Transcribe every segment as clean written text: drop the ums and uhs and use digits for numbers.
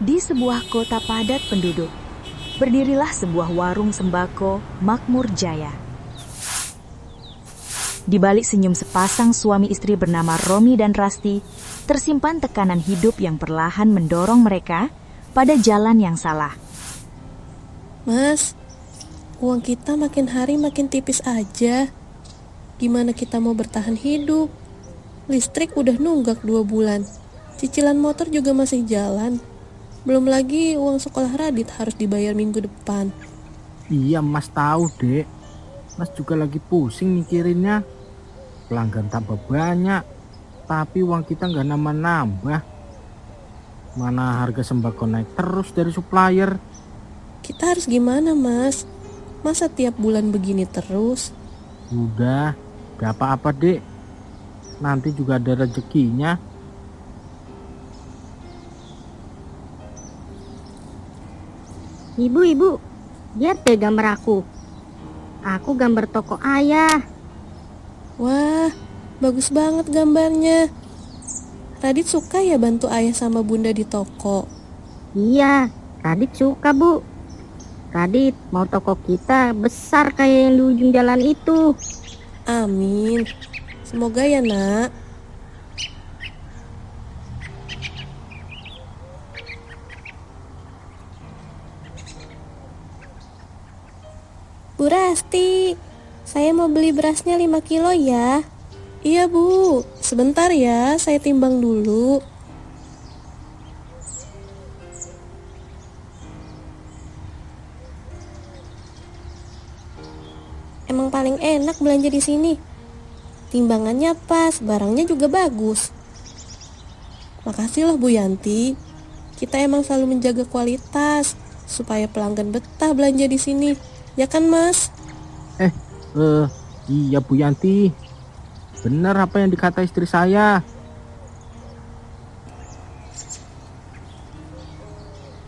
Di sebuah kota padat penduduk, berdirilah sebuah warung sembako makmur jaya. Di balik senyum sepasang suami istri bernama Romi dan Rasti, tersimpan tekanan hidup yang perlahan mendorong mereka pada jalan yang salah. Mas, uang kita makin hari makin tipis aja. Gimana kita mau bertahan hidup? Listrik udah nunggak 2 bulan. Cicilan motor juga masih jalan. Belum lagi uang sekolah Radit harus dibayar minggu depan. Iya mas tahu dek. Mas juga lagi pusing mikirinnya. Pelanggan tambah banyak, tapi uang kita nggak nambah-nambah. Mana harga sembako naik terus dari supplier. Kita harus gimana, Mas? Masa tiap bulan begini terus? Udah, gak apa-apa dek. Nanti juga ada rezekinya. Ibu, lihat deh gambar aku. Aku gambar toko ayah. Wah, bagus banget gambarnya. Radit suka ya bantu ayah sama bunda di toko. Iya, Radit suka bu. Radit mau toko kita besar kayak yang di ujung jalan itu. Amin. Semoga ya, Nak. Bu Rasti, saya mau beli berasnya 5 kilo ya. Iya Bu, sebentar ya, saya timbang dulu. Emang paling enak belanja di sini. Timbangannya pas, barangnya juga bagus. Makasih loh Bu Yanti. Kita emang selalu menjaga kualitas supaya pelanggan betah belanja di sini. Ya kan, Mas? Iya Bu Yanti. Benar apa yang dikata istri saya.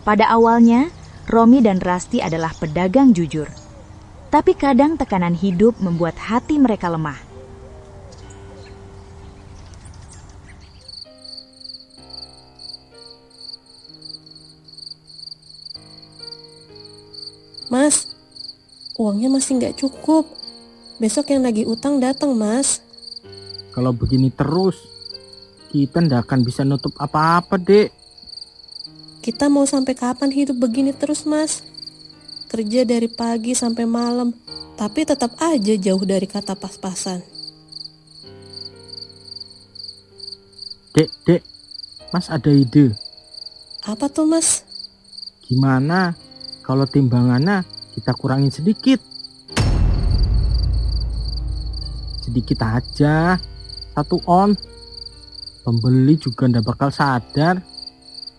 Pada awalnya, Romi dan Rasti adalah pedagang jujur. Tapi kadang tekanan hidup membuat hati mereka lemah. Mas, uangnya masih nggak cukup. Besok yang lagi utang datang, Mas. Kalau begini terus, kita ndak akan bisa nutup apa-apa dek. Kita mau sampai kapan hidup begini terus, Mas? Kerja dari pagi sampai malam, tapi tetap aja jauh dari kata pas-pasan. Dek, Mas ada ide. Apa tuh, Mas? Gimana kalau timbangannya kita kurangin sedikit? Sedikit aja, 1 on. Pembeli juga ndak bakal sadar.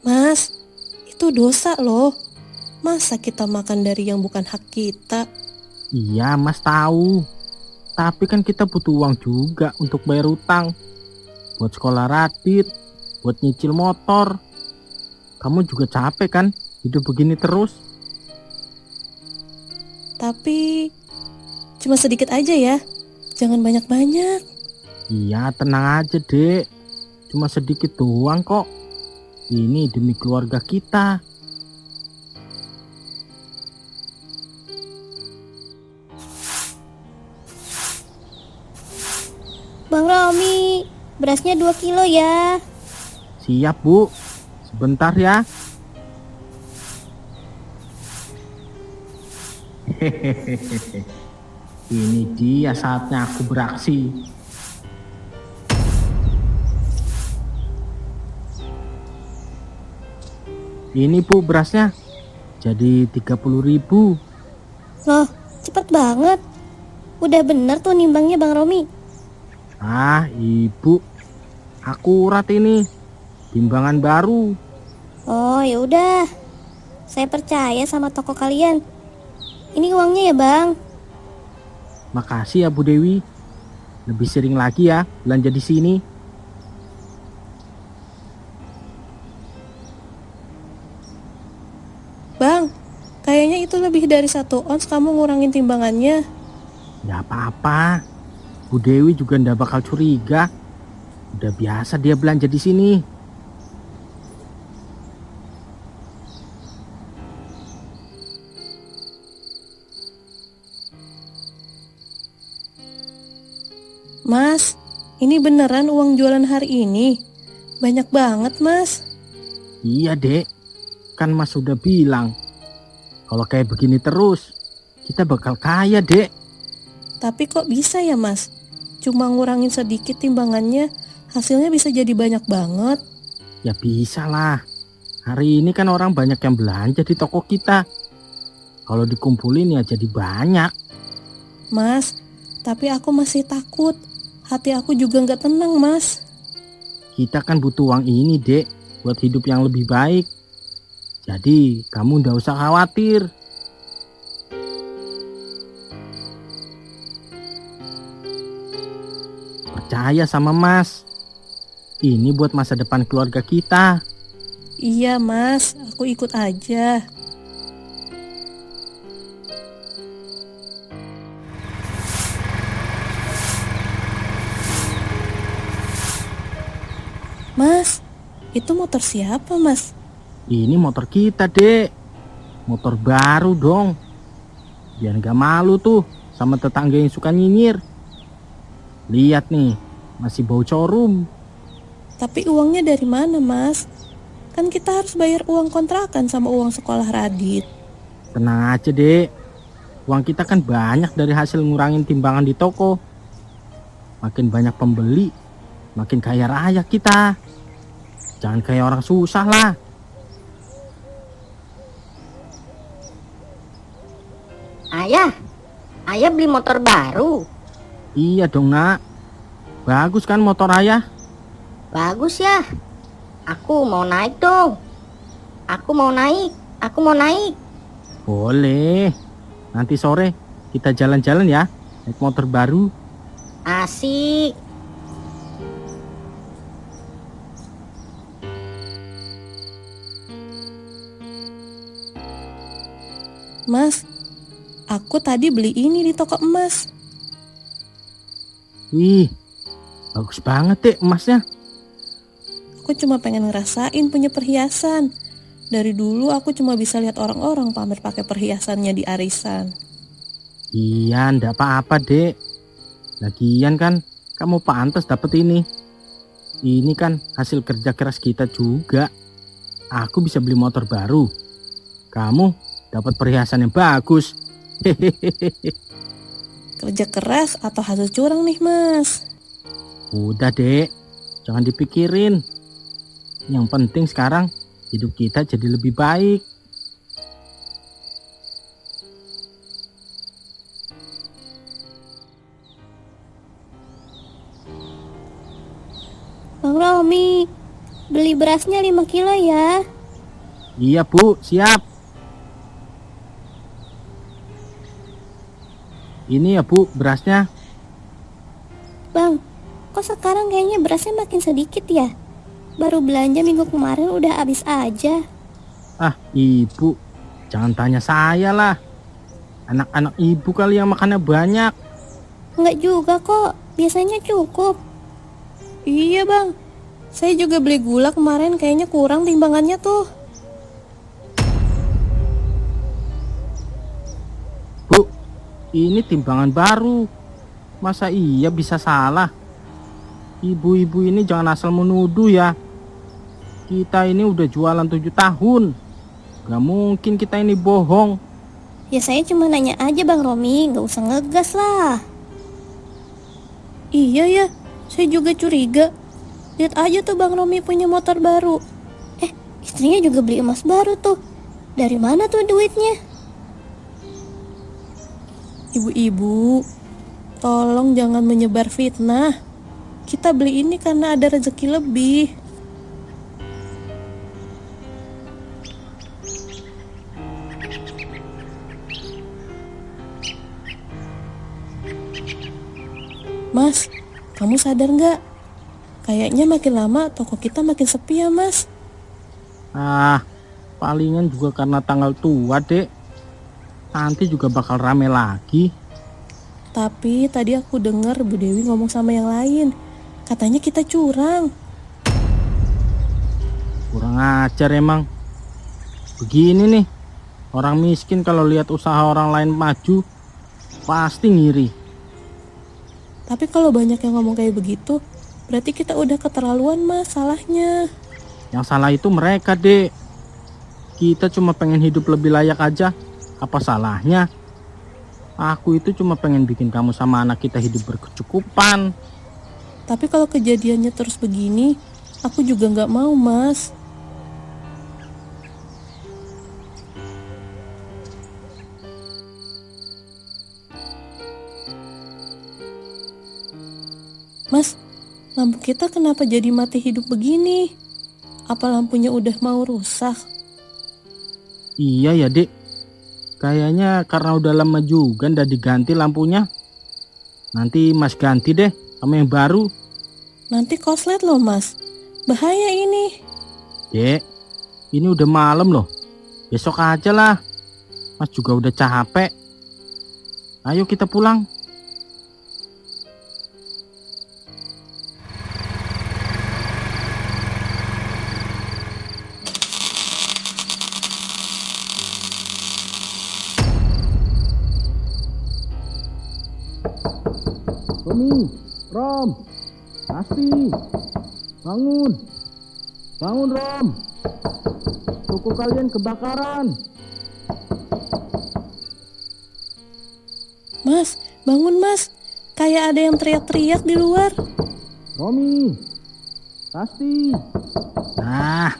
Mas, itu dosa loh. Masa kita makan dari yang bukan hak kita? Iya mas tahu. Tapi kan kita butuh uang juga untuk bayar utang. Buat sekolah Radit, buat nyicil motor. Kamu juga capek kan hidup begini terus? Tapi cuma sedikit aja ya. Jangan banyak-banyak. Iya tenang aja dek. Cuma sedikit doang kok. Ini demi keluarga kita. Bang Romi, berasnya 2 kilo ya. Siap bu. Sebentar ya. Hehehe. Ini dia saatnya aku beraksi. Ini bu berasnya. Jadi 30.000. Loh, cepet banget. Udah bener tuh nimbangnya Bang Romi. Ah ibu, akurat ini. Timbangan baru. Oh ya udah, saya percaya sama toko kalian. Ini uangnya ya Bang. Makasih ya Bu Dewi. Lebih sering lagi ya belanja di sini. Bang, kayaknya itu lebih dari 1 ons kamu ngurangin timbangannya. Gak apa-apa. Bu Dewi juga ndak bakal curiga. Udah biasa dia belanja di sini. Mas, ini beneran uang jualan hari ini? Banyak banget, Mas. Iya, Dek. Kan Mas sudah bilang, kalau kayak begini terus, kita bakal kaya, Dek. Tapi kok bisa ya, Mas? Cuma ngurangin sedikit timbangannya, hasilnya bisa jadi banyak banget. Ya bisa lah. Hari ini kan orang banyak yang belanja di toko kita. Kalau dikumpulin ya jadi banyak. Mas, tapi aku masih takut. Hati aku juga nggak tenang, Mas. Kita kan butuh uang ini, Dek, buat hidup yang lebih baik. Jadi kamu nggak usah khawatir. Percaya sama Mas. Ini buat masa depan keluarga kita. Iya, Mas. Aku ikut aja. Mas, itu motor siapa, Mas? Ini motor kita, Dek. Motor baru dong. Biar nggak malu tuh sama tetangga yang suka nyinyir. Lihat nih, masih bau corum. Tapi uangnya dari mana, Mas? Kan kita harus bayar uang kontrakan sama uang sekolah Radit. Tenang aja, Dek. Uang kita kan banyak dari hasil ngurangin timbangan di toko. Makin banyak pembeli, makin kaya raya kita. Jangan kayak orang susah lah. Ayah beli motor baru. Iya dong, Nak. Bagus kan motor ayah? Bagus ya. Aku mau naik dong. Aku mau naik. Boleh. Nanti sore kita jalan-jalan ya, naik motor baru. Asik. Mas, aku tadi beli ini di toko emas. Wih, bagus banget deh emasnya. Aku cuma pengen ngerasain punya perhiasan. Dari dulu aku cuma bisa lihat orang-orang pamer pakai perhiasannya di arisan. Iya, ndak apa-apa, Dek. Lagian kan kamu pantas dapet ini. Ini kan hasil kerja keras kita juga. Aku bisa beli motor baru. Kamu dapat perhiasan yang bagus. Hehehe. Kerja keras atau hasil curang nih, Mas? Udah, Dek. Jangan dipikirin. Yang penting sekarang hidup kita jadi lebih baik. Bang Romi, beli berasnya 5 kilo ya. Iya, Bu, siap. Ini ya, Bu, berasnya. Bang, kok sekarang kayaknya berasnya makin sedikit ya? Baru belanja minggu kemarin udah habis aja. Ah, Ibu, jangan tanya saya lah. Anak-anak Ibu kali yang makannya banyak. Enggak juga kok, biasanya cukup. Iya, Bang. Saya juga beli gula kemarin, kayaknya kurang timbangannya tuh. Bu, ini timbangan baru. Masa iya bisa salah? Ibu-ibu ini jangan asal menuduh ya. Kita ini udah jualan 7 tahun. Gak mungkin kita ini bohong. Ya saya cuma nanya aja Bang Romi, nggak usah ngegas lah. Iya ya, saya juga curiga. Lihat aja tuh Bang Romi punya motor baru. Istrinya juga beli emas baru tuh. Dari mana tuh duitnya? Ibu-ibu, tolong jangan menyebar fitnah. Kita beli ini karena ada rezeki lebih. Mas, kamu sadar nggak? Kayaknya makin lama toko kita makin sepi ya, Mas. Ah, palingan juga karena tanggal tua, Dek. Nanti juga bakal rame lagi. Tapi tadi aku dengar Bu Dewi ngomong sama yang lain. Katanya kita curang. Kurang ajar emang. Begini nih, orang miskin kalau lihat usaha orang lain maju, pasti ngiri. Tapi kalau banyak yang ngomong kayak begitu, berarti kita udah keterlaluan Mas salahnya. Yang salah itu mereka, Dek. Kita cuma pengen hidup lebih layak aja. Apa salahnya? Aku itu cuma pengen bikin kamu sama anak kita hidup berkecukupan. Tapi kalau kejadiannya terus begini, aku juga nggak mau Mas. Mas, lampu kita kenapa jadi mati hidup begini? Apa lampunya udah mau rusak? Iya ya, Dek. Kayaknya karena udah lama juga ndak diganti lampunya. Nanti Mas ganti deh sama yang baru. Nanti koslet loh Mas. Bahaya ini. Dek, ini udah malam loh. Besok aja lah. Mas juga udah capek. Ayo kita pulang. Romi, Rom, Asti, bangun, bangun Rom, toko kalian kebakaran. Mas, bangun Mas. Kayak ada yang teriak-teriak di luar. Romi, Asti. Nah,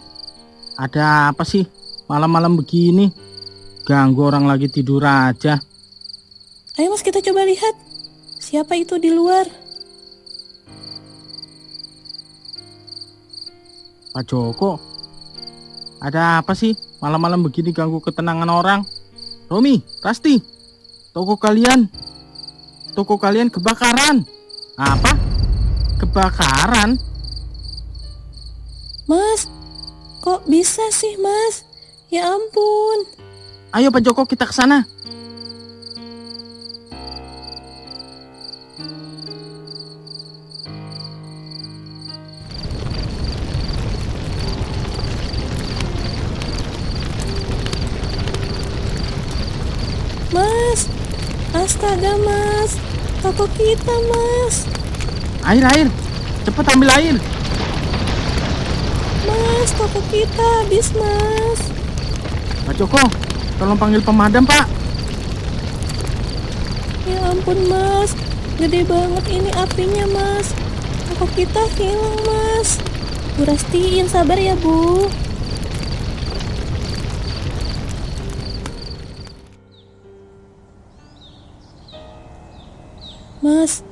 ada apa sih malam-malam begini? Ganggu orang lagi tidur aja. Ayo Mas kita coba lihat. Siapa itu di luar? Pak Joko, ada apa sih malam-malam begini ganggu ketenangan orang? Romi, Rasti, toko kalian kebakaran. Apa? Kebakaran? Mas, kok bisa sih Mas? Ya ampun. Ayo Pak Joko kita ke sana. Mas, astaga Mas, toko kita Mas. Air, cepat ambil air. Mas, toko kita habis Mas. Pak Joko, tolong panggil pemadam Pak. Ya ampun Mas, gede banget ini apinya Mas. Toko kita hilang Mas. Bu Rasti yang sabar ya Bu. Mas,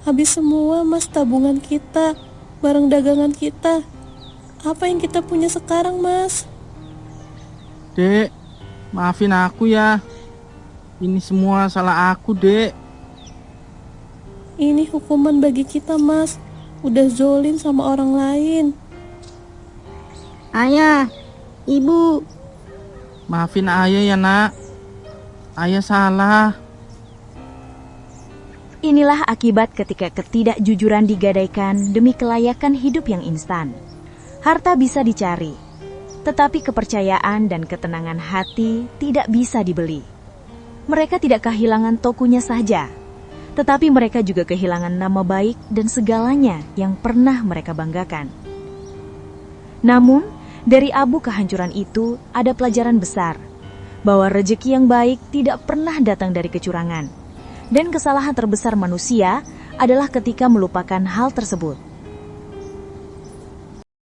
habis semua Mas tabungan kita, barang dagangan kita. Apa yang kita punya sekarang Mas? Dek, maafin aku ya. Ini semua salah aku, Dek. Ini hukuman bagi kita Mas. Udah zolim sama orang lain. Ayah, ibu, Maafin ayah ya, Nak. Ayah salah. Inilah akibat ketika ketidakjujuran digadaikan demi kelayakan hidup yang instan. Harta bisa dicari, tetapi kepercayaan dan ketenangan hati tidak bisa dibeli. Mereka tidak kehilangan tokonya saja, tetapi mereka juga kehilangan nama baik dan segalanya yang pernah mereka banggakan. Namun, dari abu kehancuran itu ada pelajaran besar, bahwa rezeki yang baik tidak pernah datang dari kecurangan. Dan kesalahan terbesar manusia adalah ketika melupakan hal tersebut.